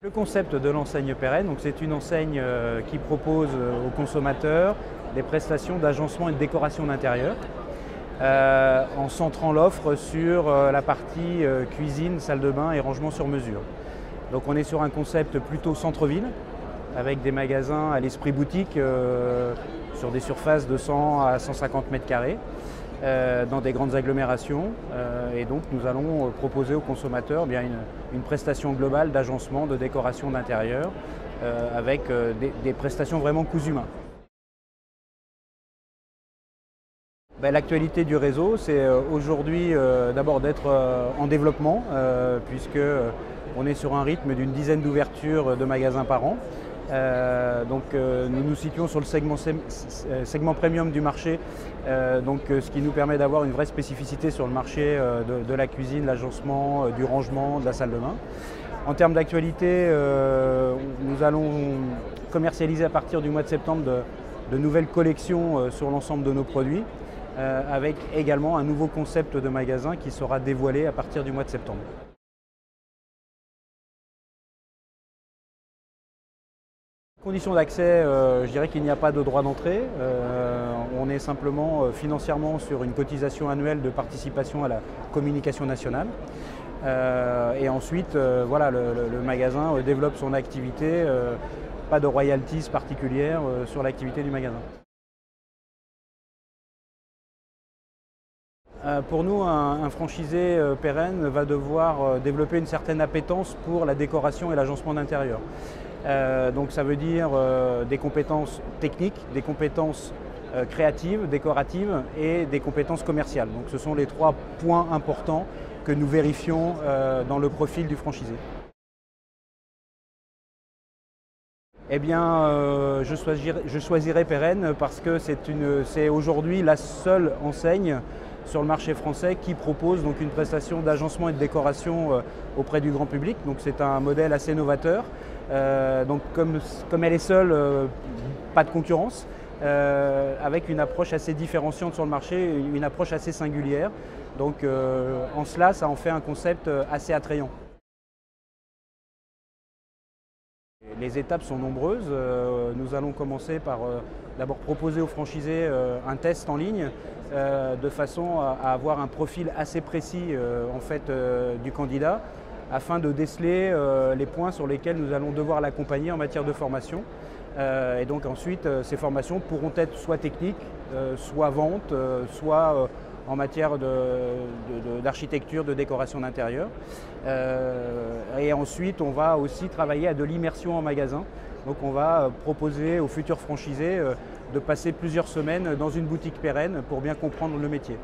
Le concept de l'enseigne pérenne, c'est une enseigne qui propose aux consommateurs des prestations d'agencement et de décoration d'intérieur en centrant l'offre sur la partie cuisine, salle de bain et rangement sur mesure. Donc on est sur un concept plutôt centre-ville avec des magasins à l'esprit boutique sur des surfaces de 100 à 150 mètres carrés. Dans des grandes agglomérations et donc nous allons proposer aux consommateurs une prestation globale d'agencement, de décoration d'intérieur avec des prestations vraiment cousu main. L'actualité du réseau, c'est aujourd'hui d'abord d'être en développement puisque on est sur un rythme d'une dizaine d'ouvertures de magasins par an. Nous nous situons sur le segment premium du marché, ce qui nous permet d'avoir une vraie spécificité sur le marché de la cuisine, l'agencement, du rangement, de la salle de bain. En termes d'actualité, nous allons commercialiser à partir du mois de septembre de nouvelles collections sur l'ensemble de nos produits, avec également un nouveau concept de magasin qui sera dévoilé à partir du mois de septembre. Conditions d'accès, je dirais qu'il n'y a pas de droit d'entrée. On est simplement financièrement sur une cotisation annuelle de participation à la communication nationale. Et ensuite, le magasin développe son activité, pas de royalties particulières sur l'activité du magasin. Pour nous, un franchisé pérenne va devoir développer une certaine appétence pour la décoration et l'agencement d'intérieur. Donc ça veut dire des compétences techniques, des compétences créatives, décoratives et des compétences commerciales. Donc ce sont les trois points importants que nous vérifions dans le profil du franchisé. Eh bien, je choisirais Pérenne parce que c'est aujourd'hui la seule enseigne sur le marché français qui propose donc une prestation d'agencement et de décoration auprès du grand public. Donc c'est un modèle assez novateur. Comme elle est seule, pas de concurrence, avec une approche assez différenciante sur le marché, une approche assez singulière. Donc en cela, ça en fait un concept assez attrayant. Les étapes sont nombreuses. Nous allons commencer par d'abord proposer aux franchisés un test en ligne de façon à avoir un profil assez précis du candidat afin de déceler les points sur lesquels nous allons devoir l'accompagner en matière de formation. Et donc ensuite, ces formations pourront être soit techniques, soit vente, soit en matière d'architecture, de décoration d'intérieur. Et ensuite, on va aussi travailler à de l'immersion en magasin. Donc on va proposer aux futurs franchisés de passer plusieurs semaines dans une boutique pérenne pour bien comprendre le métier.